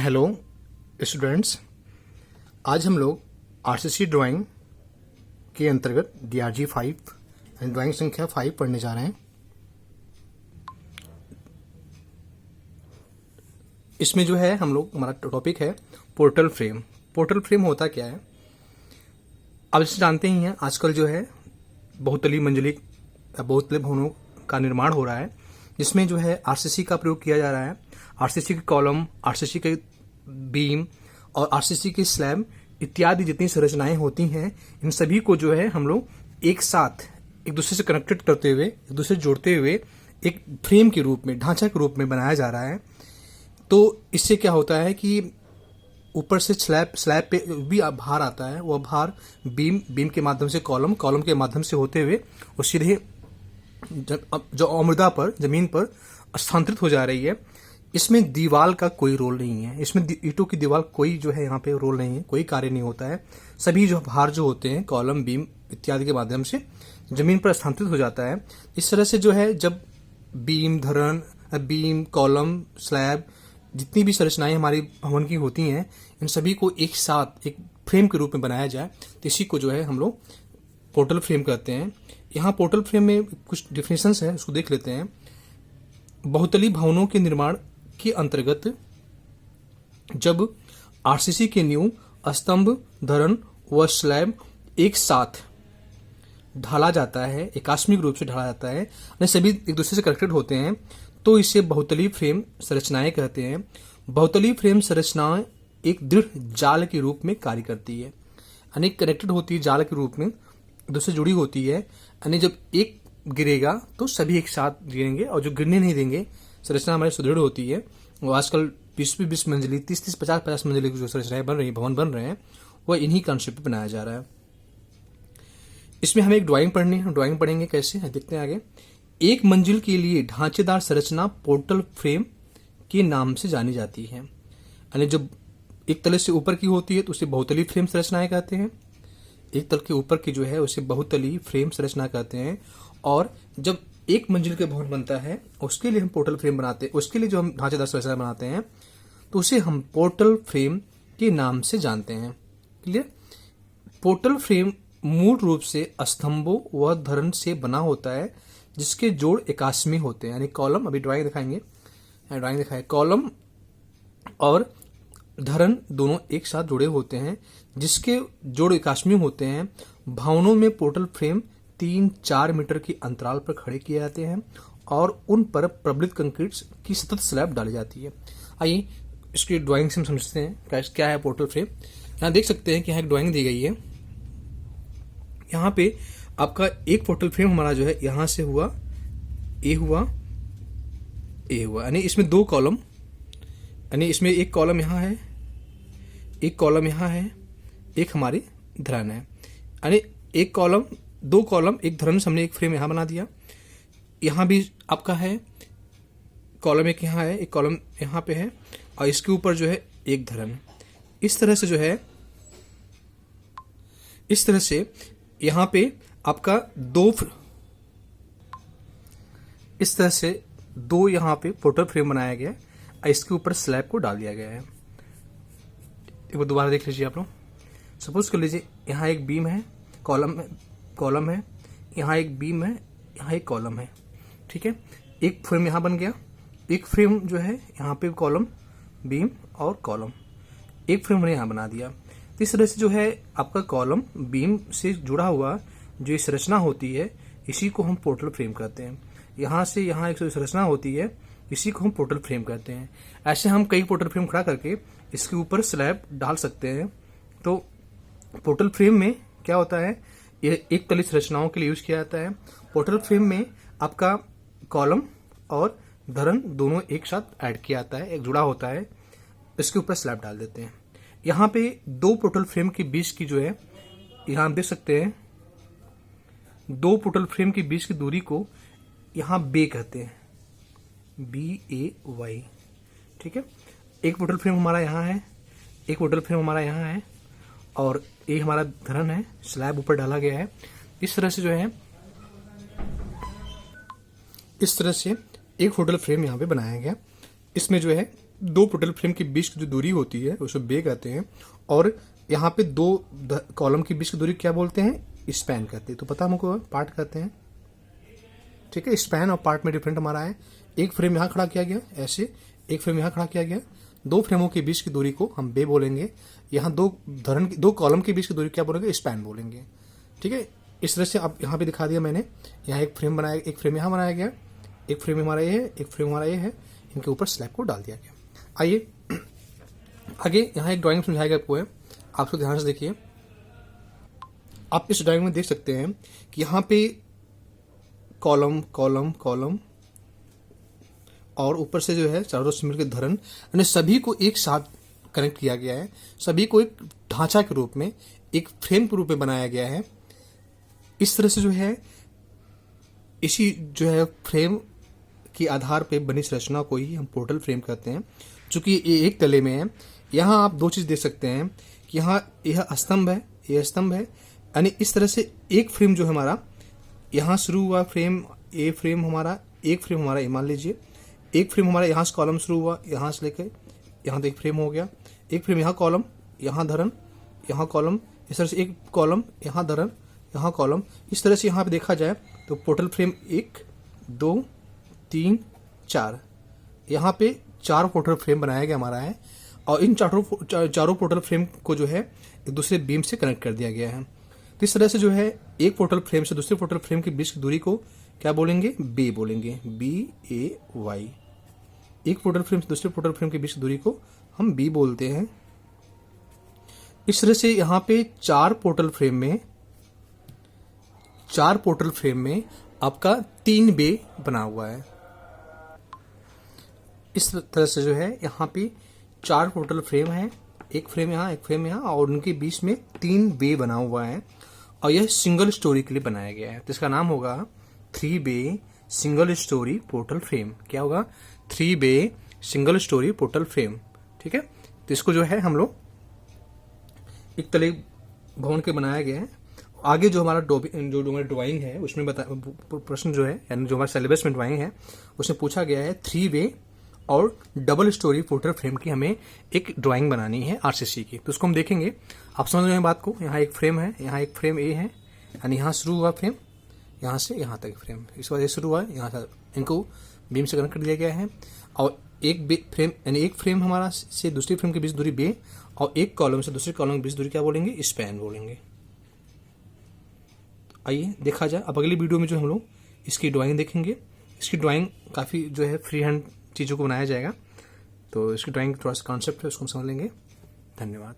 Hello students, आज हम लोग आरसीसी ड्राइंग के अंतर्गत DRG 5 यानी ड्राइंग संख्या 5 पढ़ने जा रहे हैं। इसमें जो है हम लोग हमारा टॉपिक है पोर्टल फ्रेम। पोर्टल फ्रेम होता क्या है, अब इसे जानते ही हैं। आजकल जो है बहुतली मंजिली बहुतले भवनों का निर्माण हो रहा है, जिसमें जो है आरसीसी का प्रयोग किया जा रहा है। आरसीसी के कॉलम, आरसीसी के बीम और आरसीसी के स्लैब इत्यादि जितनी संरचनाएं होती हैं, इन सभी को जो है हम लोग एक साथ एक दूसरे से कनेक्टेड करते हुए, एक दूसरे से जोड़ते हुए एक फ्रेम के रूप में, ढांचा के रूप में बनाया जा रहा है। तो इससे क्या होता है कि ऊपर से स्लैब पे भी भार आता है, वह भार बीम के माध्यम से कॉलम के माध्यम से होते हुए और सीधे जो अमृदा पर, जमीन पर स्थानांतरित हो जा रही है। इसमें दीवार का कोई रोल नहीं है, इसमें ईंटों की दीवार कोई जो है यहाँ पे रोल नहीं है, कोई कार्य नहीं होता है। सभी जो भार जो होते हैं कॉलम, बीम इत्यादि के माध्यम से जमीन पर स्थानांतरित हो जाता है। इस तरह से जो है जब बीम, कॉलम, स्लैब जितनी भी संरचनाएं हमारी भवन की होती हैं, इन सभी को एक साथ एक फ्रेम के रूप में बनाया जाए, तो इसी को जो है हम लोग पोर्टल फ्रेम कहते हैं। यहाँ पोर्टल फ्रेम में कुछ डिफिनेशंस हैं, उसको देख लेते हैं। बहुतली भवनों के निर्माण के अंतर्गत जब आरसीसी के नींव, स्तंभ, धरन व स्लैब एक साथ ढाला जाता है, एकास्मिक रूप से ढाला जाता है, यानी सभी एक दूसरे से कनेक्टेड होते हैं, तो इसे बहुतली फ्रेम संरचनाएं कहते हैं। बहुतली फ्रेम संरचनाएं एक दृढ़ जाल के रूप में कार्य करती है, यानी कनेक्टेड होती है, जाल के रूप में दूसरे जुड़ी होती है। यानी जब एक गिरेगा तो सभी एक साथ गिरेंगे, और जो गिरने नहीं देंगे, संरचना हमारी सुदृढ़ होती है। वो आजकल 20 मंजिली, 30, 50 मंजिली की जो संरचनाएं बन रही, भवन बन रहे हैं, वह इन्हीं कॉन्सेप्ट पे बनाया जा रहा है। इसमें हमें एक ड्राइंग पढ़नी है। ड्राइंग पढ़ेंगे कैसे है, देखते हैं आगे। एक मंजिल के लिए ढांचेदार संरचना पोर्टल फ्रेम के नाम से जानी जाती है। यानी जब एक तले से ऊपर की होती है तो उसे बहुतली फ्रेम संरचनाएं कहते हैं। एक तल के ऊपर की जो है उसे बहुतली फ्रेम संरचना कहते हैं। और जब एक मंजिल के भवन बनता है, उसके लिए हम पोर्टल फ्रेम बनाते हैं, उसके लिए जो हम ढांचेदार संरचना बनाते हैं, तो उसे हम पोर्टल फ्रेम के नाम से जानते हैं। क्लियर। पोर्टल फ्रेम मूल रूप से स्तंभों व धरन से बना होता है, जिसके जोड़ एकास्मी होते हैं। यानी कॉलम, अभी ड्राइंग दिखाएंगे, ड्राइंग दिखाए, कॉलम और धरन दोनों एक साथ जुड़े होते हैं, जिसके जोड़ एकास्मी होते हैं। भवनों में पोर्टल फ्रेम 3-4 मीटर की अंतराल पर खड़े किए जाते हैं और उन पर प्रबलित कंक्रीट की सतत स्लैब डाली जाती है। आइए इसकी ड्राइंग से हम समझते हैं क्या है पोर्टल फ्रेम। यहाँ देख सकते हैं कि यहाँ एक ड्राइंग दी गई है। यहाँ पे आपका एक पोर्टल फ्रेम हमारा जो है यहाँ से हुआ, ए हुआ, यानी इसमें 2 कॉलम, यानी इसमें एक कॉलम यहाँ है, एक कॉलम यहाँ है, एक हमारी धरन है। यानी एक कॉलम, 2 कॉलम, एक धरन से हमने एक फ्रेम यहाँ बना दिया। यहाँ भी आपका है कॉलम, एक यहाँ है, एक कॉलम यहाँ पे है, और इसके ऊपर जो है एक धरन। इस तरह से जो है, इस तरह से यहाँ पे आपका इस तरह से 2 यहाँ पे पोर्टल फ्रेम बनाया गया है, और इसके ऊपर स्लैब को डाल दिया गया है। एक बार दोबारा देख लीजिए आप लोग। सपोज कर लीजिए यहाँ एक बीम है, कॉलम है, यहाँ एक बीम है, यहाँ एक कॉलम है, ठीक है। एक फ्रेम यहाँ बन गया, एक फ्रेम जो है यहाँ पे कॉलम, बीम और कॉलम, एक फ्रेम हमने यहाँ बना दिया। इस तरह से जो है आपका कॉलम, बीम से जुड़ा हुआ जो ये संरचना होती है, इसी को हम पोर्टल फ्रेम कहते हैं। यहाँ से यहाँ एक संरचना होती है, इसी को हम पोर्टल फ्रेम कहते हैं। ऐसे हम कई पोर्टल फ्रेम खड़ा करके इसके ऊपर स्लैब डाल सकते हैं। तो पोर्टल फ्रेम में क्या होता है, ये एक तली संरचनाओं के लिए यूज किया जाता है। पोर्टल फ्रेम में आपका कॉलम और धरन दोनों एक साथ ऐड किया जाता है, एक जुड़ा होता है, इसके ऊपर स्लैब डाल देते हैं। यहाँ पे 2 पोर्टल फ्रेम के बीच की जो है, यहाँ आप देख सकते हैं, 2 पोर्टल फ्रेम के बीच की दूरी को यहाँ बे कहते हैं, BAY, ठीक है। एक पोर्टल फ्रेम हमारा यहाँ है, एक पोर्टल फ्रेम हमारा यहाँ है, और एक हमारा धरन है, स्लैब ऊपर डाला गया है। इस तरह से जो है, इस तरह से एक पोर्टल फ्रेम यहाँ पे बनाया गया। इसमें जो है दो पोर्टल फ्रेम के बीच की जो दूरी होती है उसे बे कहते हैं, और यहाँ पे दो कॉलम के बीच की दूरी क्या बोलते हैं, स्पैन कहते हैं। तो पता हमको पार्ट कहते हैं, ठीक है। स्पैन और पार्ट में डिफरेंट हमारा है। एक फ्रेम यहाँ खड़ा किया गया ऐसे, एक फ्रेम यहाँ खड़ा किया गया, दो फ्रेमों के बीच की दूरी को हम बे बोलेंगे। यहाँ दो कॉलम के बीच की दूरी क्या बोलेंगे, स्पैन बोलेंगे, ठीक है। इस तरह से अब यहाँ पे दिखा दिया मैंने। यहाँ एक फ्रेम बनाया, एक फ्रेम यहाँ बनाया गया, एक फ्रेम हमारा ये है, एक फ्रेम हमारा ये है, इनके ऊपर स्लैब को डाल दिया गया। आइए आगे, यहाँ एक ड्राइंग समझाया गया आपको है, आप उसको ध्यान से देखिए। आप इस ड्राइंग में देख सकते हैं कि यहाँ पे कॉलम कॉलम कॉलम और ऊपर से जो है चारों से मिलकर धरन, यानी सभी को एक साथ कनेक्ट किया गया है, सभी को एक ढांचा के रूप में, एक फ्रेम के रूप में बनाया गया है। इस तरह से जो है इसी जो है फ्रेम के आधार पे बनी संरचना को ही हम पोर्टल फ्रेम कहते हैं, चूंकि ये एक तले में है। यहाँ आप दो चीज देख सकते हैं कि यहाँ यह स्तंभ है, यह स्तंभ है, यानी इस तरह से एक फ्रेम जो है हमारा यहाँ शुरू हुआ फ्रेम, ए फ्रेम हमारा, एक फ्रेम हमारा ये मान लीजिए, एक फ्रेम हमारा यहाँ से कॉलम शुरू हुआ, यहाँ से लेकर यहाँ तक एक फ्रेम हो गया, एक फ्रेम यहाँ कॉलम, यहाँ धरन, यहाँ कॉलम, इस तरह से एक कॉलम, यहाँ धरन, यहाँ कॉलम। इस तरह से यहाँ पे देखा जाए तो पोर्टल फ्रेम 1 2 3 4, यहाँ पे 4 पोर्टल फ्रेम बनाया गया हमारा है, और इन चारों पोर्टल फ्रेम को जो है एक दूसरे बीम से कनेक्ट कर दिया गया है। तो इस तरह से जो है एक पोर्टल फ्रेम से दूसरे पोर्टल फ्रेम के बीच की दूरी को क्या बोलेंगे, बे बोलेंगे, BAY। एक पोर्टल फ्रेम से दूसरे पोर्टल फ्रेम के बीच की दूरी को हम बी बोलते हैं। इस तरह से यहाँ पे चार पोर्टल फ्रेम में आपका 3 बे बना हुआ है। इस तरह से जो है यहाँ पे 4 पोर्टल फ्रेम है, एक फ्रेम यहाँ, एक फ्रेम यहाँ, और उनके बीच में 3 बे बना हुआ है, और यह सिंगल स्टोरी के लिए बनाया गया है। तो इसका नाम होगा 3 बे सिंगल स्टोरी पोर्टल फ्रेम। क्या होगा, 3 बे सिंगल स्टोरी पोर्टल फ्रेम, ठीक है। तो इसको जो है हम लोग एक तले भवन के बनाया गया है। आगे जो हमारा ड्राइंग है उसमें प्रश्न जो है, यानी जो हमारा सिलेबस में ड्राइंग है उसमें पूछा गया है 3 वे और डबल स्टोरी पोर्टल फ्रेम की हमें एक ड्राइंग बनानी है आरसीसी की। तो उसको हम देखेंगे, आप समझ रहे हैं बात को। यहाँ एक फ्रेम है, यहाँ एक फ्रेम ए है, यानी यहाँ शुरू हुआ फ्रेम, यहाँ से यहाँ तक फ्रेम, इस वजह से शुरू हुआ है, यहाँ से इनको बीम से कनेक्ट कर दिया गया है। और एक फ्रेम, यानी एक फ्रेम हमारा से दूसरी फ्रेम के बीच दूरी बे, और एक कॉलम से दूसरे कॉलम के बीच दूरी क्या बोलेंगे, स्पैन बोलेंगे। आइए देखा जाए अब अगली वीडियो में जो हम लोग इसकी ड्राइंग देखेंगे। इसकी ड्राइंग काफ़ी जो है फ्री हैंड चीज़ों को बनाया जाएगा, तो इसकी ड्राइंग थोड़ा सा कॉन्सेप्ट है उसको हम समझ लेंगे। धन्यवाद।